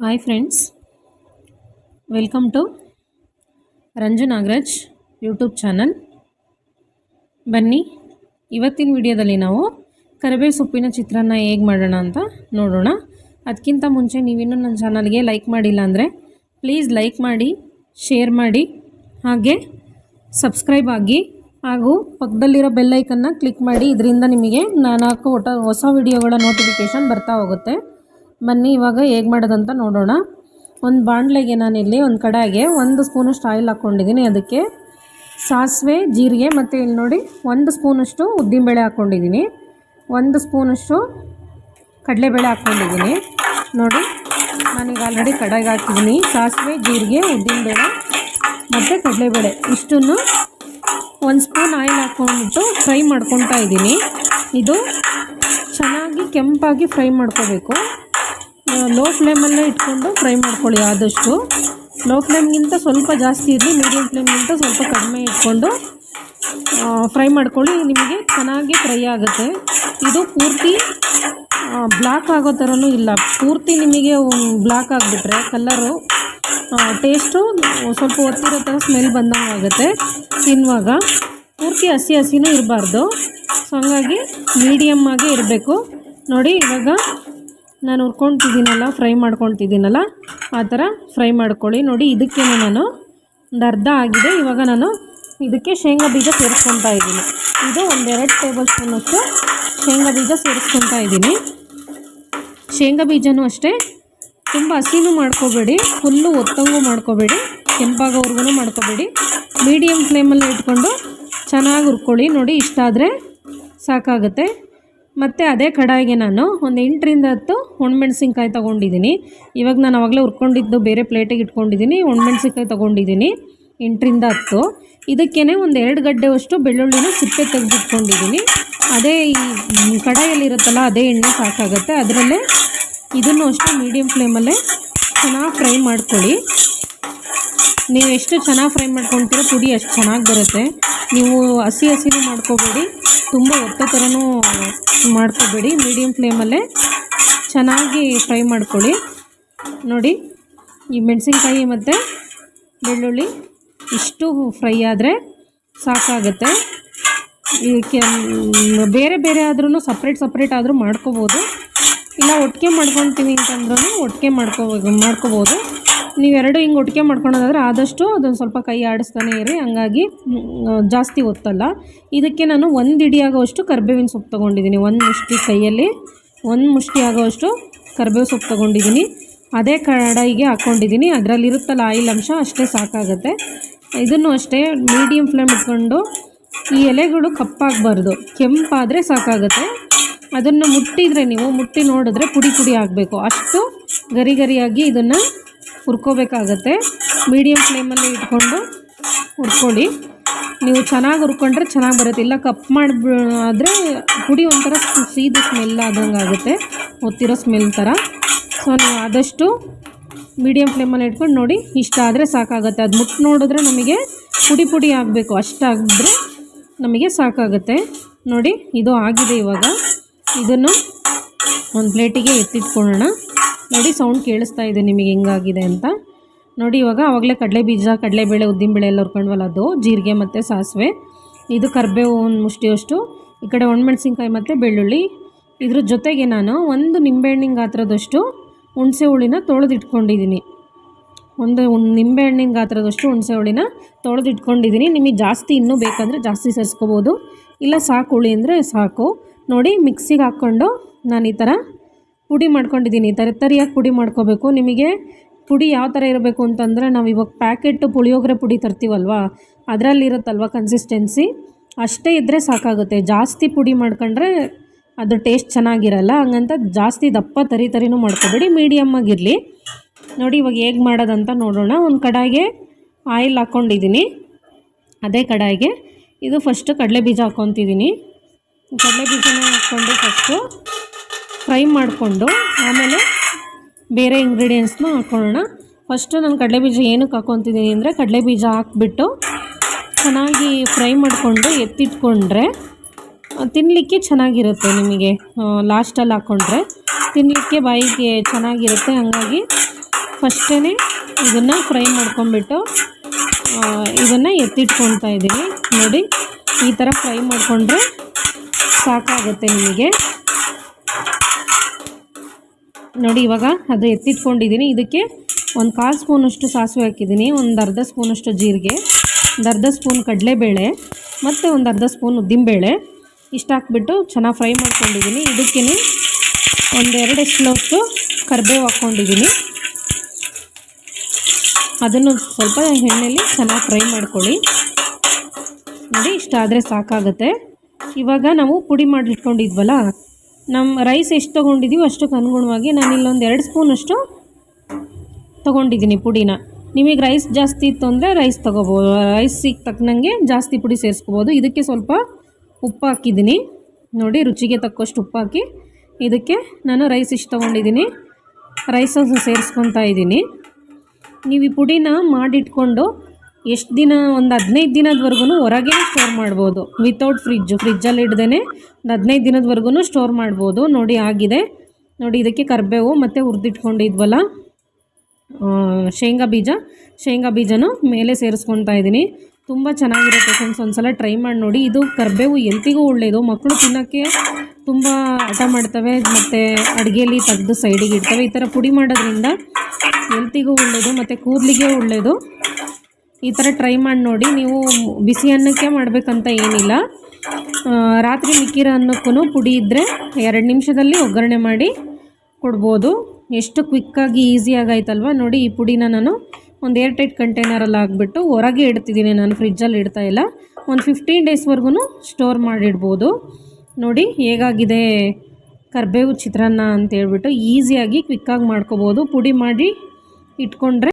Hi friends, welcome to Ranju Nagaraj YouTube channel. ಬನ್ನಿ, ಇವತ್ತಿನ ವಿಡಿಯೋದಲ್ಲಿ ನಾವು ಕರಿಬೇವು ಸೊಪ್ಪಿನ ಚಿತ್ರಾನ್ನ ಹೇಗೆ ಮಾಡೋಣ ಅಂತ ನೋಡೋಣ. ಅದಕ್ಕಿಂತ ಮುಂಚೆ ನೀವಿನ್ನೂ ನನ್ನ ಚಾನಲ್ಗೆ ಲೈಕ್ ಮಾಡಿಲ್ಲ ಅಂದರೆ ಪ್ಲೀಸ್ ಲೈಕ್ ಮಾಡಿ, ಶೇರ್ ಮಾಡಿ, ಹಾಗೆ ಸಬ್ಸ್ಕ್ರೈಬ್ ಆಗಿ, ಹಾಗೂ ಪಕ್ಕದಲ್ಲಿರೋ ಬೆಲ್ಲೈಕನ್ನ ಕ್ಲಿಕ್ ಮಾಡಿ. ಇದರಿಂದ ನಿಮಗೆ ನಾನು ಹಾಕೋ ಹೊಸ ವಿಡಿಯೋಗಳ ನೋಟಿಫಿಕೇಷನ್ ಬರ್ತಾ ಹೋಗುತ್ತೆ. ಬನ್ನಿ ಇವಾಗ ಹೇಗೆ ಮಾಡೋದಂತ ನೋಡೋಣ. ಒಂದು ಬಾಣಲೆಗೆ ನಾನಿಲ್ಲಿ ಒಂದು ಕಡಾಯಿಗೆ 1 ಸ್ಪೂನಷ್ಟು ಆಯಿಲ್ ಹಾಕ್ಕೊಂಡಿದ್ದೀನಿ. ಅದಕ್ಕೆ ಸಾಸಿವೆ, ಜೀರಿಗೆ ಮತ್ತು ಇಲ್ಲಿ ನೋಡಿ 1 ಸ್ಪೂನಷ್ಟು ಉದ್ದಿನಬೇಳೆ ಹಾಕ್ಕೊಂಡಿದ್ದೀನಿ, 1 ಸ್ಪೂನಷ್ಟು ಕಡಲೆಬೇಳೆ ಹಾಕ್ಕೊಂಡಿದ್ದೀನಿ. ನೋಡಿ, ನಾನೀಗ ಆಲ್ರೆಡಿ ಕಡಾಯಿಗೆ ಹಾಕಿದ್ದೀನಿ. ಸಾಸಿವೆ, ಜೀರಿಗೆ, ಉದ್ದಿನಬೇಳೆ ಮತ್ತು ಕಡಲೆಬೇಳೆ ಇಷ್ಟನ್ನು 1 ಸ್ಪೂನ್ ಆಯಿಲ್ ಹಾಕ್ಕೊಂಡ್ಬಿಟ್ಟು ಫ್ರೈ ಮಾಡ್ಕೊತಾ ಇದ್ದೀನಿ. ಇದು ಚೆನ್ನಾಗಿ ಕೆಂಪಾಗಿ ಫ್ರೈ ಮಾಡ್ಕೋಬೇಕು. ಲೋ ಫ್ಲೇಮಲ್ಲೇ ಇಟ್ಕೊಂಡು ಫ್ರೈ ಮಾಡ್ಕೊಳ್ಳಿ. ಆದಷ್ಟು ಲೋ ಫ್ಲೇಮ್ಗಿಂತ ಸ್ವಲ್ಪ ಜಾಸ್ತಿ ಇರಲಿ, ಮೀಡಿಯಮ್ ಫ್ಲೇಮ್ಗಿಂತ ಸ್ವಲ್ಪ ಕಡಿಮೆ ಇಟ್ಕೊಂಡು ಫ್ರೈ ಮಾಡ್ಕೊಳ್ಳಿ. ನಿಮಗೆ ಚೆನ್ನಾಗಿ ಫ್ರೈ ಆಗುತ್ತೆ. ಇದು ಪೂರ್ತಿ ಬ್ಲ್ಯಾಕ್ ಆಗೋ ಥರನೂ ಇಲ್ಲ, ಪೂರ್ತಿ ನಿಮಗೆ ಬ್ಲ್ಯಾಕ್ ಆಗಿಬಿಟ್ರೆ ಕಲರು ಟೇಸ್ಟು ಸ್ವಲ್ಪ ಒತ್ತಿರೋ ಥರ ಸ್ಮೆಲ್ ಬಂದಂಗೆ ಆಗುತ್ತೆ ತಿನ್ನುವಾಗ. ಪೂರ್ತಿ ಹಸಿನೂ ಇರಬಾರ್ದು, ಸೊ ಹಂಗಾಗಿ ಮೀಡಿಯಮ್ ಆಗಿ ಇರಬೇಕು. ನೋಡಿ, ಇವಾಗ ನಾನು ಹುರ್ಕೊತಿದ್ದೀನಲ್ಲ, ಫ್ರೈ ಮಾಡ್ಕೊತಿದ್ದೀನಲ್ಲ, ಆ ಥರ ಫ್ರೈ ಮಾಡ್ಕೊಳ್ಳಿ. ನೋಡಿ, ಇದಕ್ಕೆ ನಾನು ಒಂದು ಅರ್ಧ ಆಗಿದೆ. ಇವಾಗ ನಾನು ಇದಕ್ಕೆ ಶೇಂಗಾ ಬೀಜ ಸೇರಿಸ್ಕೊತಾ ಇದ್ದೀನಿ. ಇದು 1-2 ಟೇಬಲ್ ಸ್ಪೂನಷ್ಟು ಶೇಂಗಾ ಬೀಜ ಸೇರಿಸ್ಕೊತಾ ಇದ್ದೀನಿ. ಶೇಂಗಾ ಬೀಜನೂ ಅಷ್ಟೇ ತುಂಬ ಹಸಿನೂ ಮಾಡ್ಕೋಬೇಡಿ, ಫುಲ್ಲು ಒತ್ತಂಗೂ ಮಾಡ್ಕೋಬೇಡಿ, ಕೆಂಪಾಗೋವರೆಗೂ ಮಾಡ್ಕೋಬೇಡಿ. ಮೀಡಿಯಮ್ ಫ್ಲೇಮಲ್ಲೇ ಇಟ್ಕೊಂಡು ಚೆನ್ನಾಗಿ ಹುರ್ಕೊಳ್ಳಿ. ನೋಡಿ, ಇಷ್ಟಾದರೆ ಸಾಕಾಗುತ್ತೆ. ಮತ್ತು ಅದೇ ಕಡಾಯಿಗೆ ನಾನು ಒಂದು 8-10 ಒಣಮೆಣ್ಸಿನ್ಕಾಯಿ ತೊಗೊಂಡಿದ್ದೀನಿ. ಇವಾಗ ನಾನು ಆವಾಗಲೇ ಹುರ್ಕೊಂಡಿದ್ದು ಬೇರೆ ಪ್ಲೇಟಿಗೆ ಇಟ್ಕೊಂಡಿದ್ದೀನಿ. ಒಣಮೆಣ್ಸಿನ್ಕಾಯಿ ತೊಗೊಂಡಿದ್ದೀನಿ 8-10. ಇದಕ್ಕೇ ಒಂದು 2 ಗಡ್ಡೆಯಷ್ಟು ಬೆಳ್ಳುಳ್ಳಿನ ಸಿಪ್ಪೆ ತೆಗೆದಿಟ್ಕೊಂಡಿದ್ದೀನಿ. ಅದೇ ಈ ಕಡಾಯಲ್ಲಿರುತ್ತಲ್ಲ, ಅದೇ ಎಣ್ಣೆ ಸಾಕಾಗುತ್ತೆ. ಅದರಲ್ಲೇ ಇದನ್ನು ಅಷ್ಟೇ ಮೀಡಿಯಮ್ ಫ್ಲೇಮಲ್ಲೇ ಚೆನ್ನಾಗಿ ಫ್ರೈ ಮಾಡ್ಕೊಳ್ಳಿ. ನೀವು ಎಷ್ಟು ಚೆನ್ನಾಗಿ ಫ್ರೈ ಮಾಡ್ಕೊತೀರೋ ಪುಡಿ ಅಷ್ಟು ಚೆನ್ನಾಗಿ ಬರುತ್ತೆ. ನೀವು ಹಸಿನೂ ಮಾಡ್ಕೋಬೇಡಿ, ತುಂಬ ಒತ್ತೋ ಥರನೂ ಮಾಡ್ಕೋಬೇಡಿ. ಮೀಡಿಯಮ್ ಫ್ಲೇಮಲ್ಲೇ ಚೆನ್ನಾಗಿ ಫ್ರೈ ಮಾಡ್ಕೊಳ್ಳಿ. ನೋಡಿ, ಈ ಮೆಣಸಿನ್ಕಾಯಿ ಮತ್ತು ಬೆಳ್ಳುಳ್ಳಿ ಇಷ್ಟು ಫ್ರೈ ಆದರೆ ಸಾಕಾಗುತ್ತೆ. ಇದಕ್ಕೆ ಬೇರೆ ಬೇರೆ ಆದ್ರೂ ಸಪ್ರೇಟ್ ಆದರೂ ಮಾಡ್ಕೋಬೋದು, ಇಲ್ಲ ಒಟ್ಟಿಗೆ ಮಾಡ್ಕೊತೀವಿ ಅಂತಂದ್ರೂ ಒಟ್ಟಿಗೆ ಮಾಡ್ಕೋಬೋದು. ನೀವೆರಡು ಹಿಂಗೆ ಒಟ್ಟಿಗೆ ಮಾಡ್ಕೊಳೋದಾದರೆ ಆದಷ್ಟು ಅದೊಂದು ಸ್ವಲ್ಪ ಕೈ ಆಡಿಸ್ತಾನೆ ಇರಿ, ಹಂಗಾಗಿ ಜಾಸ್ತಿ ಒತ್ತಲ್ಲ. ಇದಕ್ಕೆ ನಾನು 1 ಹಿಡಿ ಆಗೋವಷ್ಟು ಕರಿಬೇವಿನ ಸೊಪ್ಪು ತೊಗೊಂಡಿದ್ದೀನಿ. 1 ಮುಷ್ಟಿ ಕೈಯಲ್ಲಿ 1 ಮುಷ್ಟಿ ಆಗೋವಷ್ಟು ಕರಿಬೇವು ಸೊಪ್ಪು ತೊಗೊಂಡಿದ್ದೀನಿ. ಅದೇ ಕಡಾಯಿಗೆ ಹಾಕ್ಕೊಂಡಿದ್ದೀನಿ. ಅದರಲ್ಲಿರುತ್ತಲ್ಲ ಆಯಿಲ್ ಅಂಶ ಅಷ್ಟೇ ಸಾಕಾಗುತ್ತೆ. ಇದನ್ನು ಅಷ್ಟೇ ಮೀಡಿಯಮ್ ಫ್ಲೇಮ್ ಇಟ್ಕೊಂಡು, ಈ ಎಲೆಗಳು ಕಪ್ಪಾಗಬಾರ್ದು, ಕೆಂಪಾದರೆ ಸಾಕಾಗುತ್ತೆ. ಅದನ್ನು ಮುಟ್ಟಿ ನೋಡಿದ್ರೆ ಪುಡಿ ಆಗಬೇಕು, ಅಷ್ಟು ಗರಿಯಾಗಿ ಇದನ್ನು ಹುರ್ಕೋಬೇಕಾಗತ್ತೆ. ಮೀಡಿಯಮ್ ಫ್ಲೇಮಲ್ಲಿ ಇಟ್ಕೊಂಡು ಹುರ್ಕೊಳ್ಳಿ. ನೀವು ಚೆನ್ನಾಗಿ ಹುರ್ಕೊಂಡ್ರೆ ಚೆನ್ನಾಗಿ ಬರುತ್ತೆ, ಇಲ್ಲ ಆದರೆ ಪುಡಿ ಒಂಥರ ಸೀದ ಸ್ಮೆಲ್ ಆದಂಗೆ ಆಗುತ್ತೆ, ಒತ್ತಿರೋ ಸ್ಮೆಲ್ ಥರ. ಸೊ ನೀವು ಆದಷ್ಟು ಮೀಡಿಯಮ್ ಫ್ಲೇಮಲ್ಲಿ ಇಟ್ಕೊಂಡು ನೋಡಿ, ಇಷ್ಟ ಆದರೆ ಸಾಕಾಗುತ್ತೆ. ಅದು ನೋಡಿದ್ರೆ ನಮಗೆ ಪುಡಿ ಆಗಬೇಕು, ಅಷ್ಟಾಗಿದ್ರೆ ನಮಗೆ ಸಾಕಾಗುತ್ತೆ. ನೋಡಿ, ಇದು ಆಗಿದೆ. ಇವಾಗ ಇದನ್ನು ಒಂದು ಪ್ಲೇಟಿಗೆ ಎತ್ತಿಟ್ಕೊಳ್ಳೋಣ. ನೋಡಿ, ಸೌಂಡ್ ಕೇಳಿಸ್ತಾ ಇದೆ ನಿಮಗೆ ಹೆಂಗಾಗಿದೆ ಅಂತ. ನೋಡಿ, ಇವಾಗ ಆವಾಗಲೇ ಕಡಲೆಬೀಜ, ಕಡಲೆಬೇಳೆ, ಉದ್ದಿನಬೇಳೆ ಎಲ್ಲ ಹುರ್ಕೊಂಡ್ವಲ್ಲ, ಅದು ಜೀರಿಗೆ ಮತ್ತು ಸಾಸಿವೆ, ಇದು ಕರಿಬೇವು 1 ಮುಷ್ಟಿಯಷ್ಟು, ಈ ಕಡೆ ಒಣಮೆಣ್ಸಿನ್ಕಾಯಿ ಮತ್ತು ಬೆಳ್ಳುಳ್ಳಿ. ಇದ್ರ ಜೊತೆಗೆ ನಾನು 1 ನಿಂಬೆಹಣ್ಣಿನ ಗಾತ್ರದಷ್ಟು ಹುಣಸೆ ಹುಳಿನ ತೊಳೆದಿಟ್ಕೊಂಡಿದ್ದೀನಿ. 1 ನಿಂಬೆಹಣ್ಣಿನ ಗಾತ್ರದಷ್ಟು ಹುಣಸೆ ಹುಳಿನ ತೊಳೆದಿಟ್ಕೊಂಡಿದ್ದೀನಿ. ನಿಮಗೆ ಜಾಸ್ತಿ ಇನ್ನೂ ಬೇಕಂದರೆ ಜಾಸ್ತಿ ಸೇರಿಸ್ಕೋಬೋದು, ಇಲ್ಲ ಸಾಕು ಹುಳಿ ಅಂದರೆ ಸಾಕು. ನೋಡಿ, ಮಿಕ್ಸಿಗೆ ಹಾಕ್ಕೊಂಡು ನಾನು ಈ ಥರ ಪುಡಿ ಮಾಡ್ಕೊಂಡಿದ್ದೀನಿ. ತರಿಯಾಗಿ ಪುಡಿ ಮಾಡ್ಕೋಬೇಕು. ನಿಮಗೆ ಪುಡಿ ಯಾವ ಥರ ಇರಬೇಕು ಅಂತಂದರೆ, ನಾವು ಇವಾಗ ಪ್ಯಾಕೆಟು ಪುಳಿಯೋಗರೆ ಪುಡಿ ತರ್ತೀವಲ್ವ, ಅದರಲ್ಲಿರುತ್ತಲ್ವ ಕನ್ಸಿಸ್ಟೆನ್ಸಿ ಅಷ್ಟೇ ಇದ್ದರೆ ಸಾಕಾಗುತ್ತೆ. ಜಾಸ್ತಿ ಪುಡಿ ಮಾಡ್ಕೊಂಡ್ರೆ ಅದು ಟೇಸ್ಟ್ ಚೆನ್ನಾಗಿರಲ್ಲ. ಹಂಗಂತ ಜಾಸ್ತಿ ದಪ್ಪ ತರಿನೂ ಮಾಡ್ಕೋಬೇಡಿ, ಮೀಡಿಯಮ್ ಆಗಿರಲಿ. ನೋಡಿ, ಇವಾಗ ಹೇಗೆ ಮಾಡೋದಂತ ನೋಡೋಣ. ಒಂದು ಕಡಾಯಿಗೆ ಆಯಿಲ್ ಹಾಕ್ಕೊಂಡಿದ್ದೀನಿ. ಅದೇ ಕಡಾಯಿಗೆ ಇದು ಫಸ್ಟು ಕಡಲೆಬೀಜ ಹಾಕ್ಕೊತಿದ್ದೀನಿ. ಕಡಲೆಬೀಜನ ಹಾಕ್ಕೊಂಡು ಫಸ್ಟು ಫ್ರೈ ಮಾಡಿಕೊಂಡು ಆಮೇಲೆ ಬೇರೆ ಇಂಗ್ರೀಡಿಯೆಂಟ್ಸ್ನ ಹಾಕ್ಕೊಳ್ಳೋಣ. ಫಸ್ಟು ನಾನು ಕಡಲೆಬೀಜ ಏನಕ್ಕೆ ಹಾಕ್ಕೊತಿದ್ದೀನಿ ಅಂದರೆ, ಕಡಲೆಬೀಜ ಹಾಕ್ಬಿಟ್ಟು ಚೆನ್ನಾಗಿ ಫ್ರೈ ಮಾಡಿಕೊಂಡು ಎತ್ತಿಟ್ಕೊಂಡ್ರೆ ತಿನ್ನಲಿಕ್ಕೆ ಚೆನ್ನಾಗಿರುತ್ತೆ. ನಿಮಗೆ ಲಾಸ್ಟಲ್ಲಿ ಹಾಕ್ಕೊಂಡ್ರೆ ತಿನ್ನಲಿಕ್ಕೆ ಬಾಯಿಗೆ ಚೆನ್ನಾಗಿರುತ್ತೆ. ಹಾಗಾಗಿ ಫಸ್ಟೇ ಇದನ್ನು ಫ್ರೈ ಮಾಡ್ಕೊಂಬಿಟ್ಟು ಇದನ್ನು ಎತ್ತಿಟ್ಕೊಳ್ತಾ ಇದ್ದೀನಿ. ನೋಡಿ ಈ ಥರ ಫ್ರೈ ಮಾಡಿಕೊಂಡ್ರೆ ಸಾಕಾಗುತ್ತೆ ನಿಮಗೆ. ನೋಡಿ ಇವಾಗ ಅದು ಎತ್ತಿಟ್ಕೊಂಡಿದ್ದೀನಿ. ಇದಕ್ಕೆ ಒಂದು 1/4 ಸ್ಪೂನಷ್ಟು ಸಾಸಿವೆ ಹಾಕಿದ್ದೀನಿ, ಒಂದು ಅರ್ಧ ಸ್ಪೂನಷ್ಟು ಜೀರಿಗೆ, ಒಂದು ಅರ್ಧ ಸ್ಪೂನ್ ಕಡಲೆಬೇಳೆ ಮತ್ತು ಒಂದು ಅರ್ಧ ಸ್ಪೂನ್ ಉದ್ದಿನಬೇಳೆ ಇಷ್ಟು ಹಾಕ್ಬಿಟ್ಟು ಚೆನ್ನಾಗಿ ಫ್ರೈ ಮಾಡ್ಕೊಂಡಿದ್ದೀನಿ. ಇದಕ್ಕೇ ಒಂದು 2 ಎಸ್ಲಷ್ಟು ಕರಿಬೇವು ಹಾಕ್ಕೊಂಡಿದ್ದೀನಿ. ಅದನ್ನು ಸ್ವಲ್ಪ ಎಣ್ಣೆಯಲ್ಲಿ ಚೆನ್ನಾಗಿ ಫ್ರೈ ಮಾಡ್ಕೊಳ್ಳಿ. ನೋಡಿ ಇಷ್ಟಾದರೆ ಸಾಕಾಗುತ್ತೆ. ಇವಾಗ ನಾವು ಪುಡಿ ಮಾಡಿಟ್ಕೊಂಡಿದ್ವಲ್ಲ, ನಮ್ಮ ರೈಸ್ ಎಷ್ಟು ತೊಗೊಂಡಿದ್ದೀವಿ ಅಷ್ಟಕ್ಕೆ ಅನುಗುಣವಾಗಿ ನಾನಿಲ್ಲೊಂದು 2 ಸ್ಪೂನಷ್ಟು ತೊಗೊಂಡಿದ್ದೀನಿ ಪುಡಿನ. ನಿಮಗೆ ರೈಸ್ ಜಾಸ್ತಿ ಇತ್ತು ಅಂದರೆ ರೈಸ್ ತೊಗೋಬೋದು, ರೈಸಿಗೆ ತಕ್ಕನಂಗೆ ಜಾಸ್ತಿ ಪುಡಿ ಸೇರಿಸ್ಕೋಬೋದು. ಇದಕ್ಕೆ ಸ್ವಲ್ಪ ಉಪ್ಪು ಹಾಕಿದ್ದೀನಿ. ನೋಡಿ ರುಚಿಗೆ ತಕ್ಕಷ್ಟು ಉಪ್ಪು ಹಾಕಿ ಇದಕ್ಕೆ ನಾನು ರೈಸ್ ಇಷ್ಟು ತೊಗೊಂಡಿದ್ದೀನಿ, ರೈಸನ್ನು ಸೇರಿಸ್ಕೊತಾ ಇದ್ದೀನಿ. ನೀವು ಈ ಪುಡಿನ ಮಾಡಿಟ್ಕೊಂಡು ಎಷ್ಟು ದಿನ, ಒಂದು 15 ದಿನದವರೆಗೂ ಹೊರಗೆ ಸ್ಟೋರ್ ಮಾಡ್ಬೋದು. ವಿತೌಟ್ ಫ್ರಿಜ್ಜಲ್ಲಿ ಇಡ್ದೇ ಒಂದು 15 ದಿನದವರೆಗೂ ಸ್ಟೋರ್ ಮಾಡ್ಬೋದು. ನೋಡಿ ಆಗಿದೆ. ನೋಡಿ ಇದಕ್ಕೆ ಕರಿಬೇವು ಮತ್ತು ಹುರಿದಿಟ್ಕೊಂಡಿದ್ವಲ್ಲ ಶೇಂಗಾ ಬೀಜನೂ ಮೇಲೆ ಸೇರಿಸ್ಕೊತಾ ಇದ್ದೀನಿ. ತುಂಬ ಚೆನ್ನಾಗಿರುತ್ತೆ ಫ್ರೆಂಡ್ಸ್, ಒಂದ್ಸಲ ಟ್ರೈ ಮಾಡಿ ನೋಡಿ. ಇದು ಕರಿಬೇವು ಎಲ್ತಿಗೂ ಒಳ್ಳೆಯದು. ಮಕ್ಕಳು ತಿನ್ನೋಕ್ಕೆ ತುಂಬ ಹಠ ಮಾಡ್ತವೆ ಮತ್ತು ಅಡುಗೆಯಲ್ಲಿ ತೆಗೆದು ಸೈಡಿಗೆ ಇಡ್ತವೆ. ಈ ಥರ ಪುಡಿ ಮಾಡೋದ್ರಿಂದ ಎಲ್ತಿಗೂ ಒಳ್ಳೆಯದು ಮತ್ತು ಕೂದಲಿಗೆ ಒಳ್ಳೆಯದು. ಈ ಥರ ಟ್ರೈ ಮಾಡಿ ನೋಡಿ. ನೀವು ಬಿಸಿ ಅನ್ನಕ್ಕೆ ಮಾಡಬೇಕಂತ ಏನಿಲ್ಲ, ರಾತ್ರಿ ಮಿಕ್ಕಿರೋ ಅನ್ನಕ್ಕೂ ಪುಡಿ ಇದ್ದರೆ 2 ನಿಮಿಷದಲ್ಲಿ ಒಗ್ಗರಣೆ ಮಾಡಿ ಕೊಡ್ಬೋದು. ಎಷ್ಟು ಕ್ವಿಕ್ಕಾಗಿ ಈಸಿಯಾಗಿ ಆಯ್ತಲ್ವ. ನೋಡಿ ಈ ಪುಡಿನ ನಾನು ಒಂದು ಏರ್ಟೈಟ್ ಕಂಟೈನರಲ್ಲಿ ಹಾಕ್ಬಿಟ್ಟು ಹೊರಗೆ ಇಡ್ತಿದ್ದೀನಿ, ನಾನು ಫ್ರಿಜ್ಜಲ್ಲಿ ಇಡ್ತಾ ಇಲ್ಲ. ಒಂದು 15 ಡೇಸ್ವರೆಗೂ ಸ್ಟೋರ್ ಮಾಡಿಡ್ಬೋದು. ನೋಡಿ ಹೇಗಾಗಿದೆ ಕರಿಬೇವು ಚಿತ್ರಾನ್ನ ಅಂತೇಳ್ಬಿಟ್ಟು ಈಸಿಯಾಗಿ ಕ್ವಿಕ್ಕಾಗಿ ಮಾಡ್ಕೋಬೋದು. ಪುಡಿ ಮಾಡಿ ಇಟ್ಕೊಂಡ್ರೆ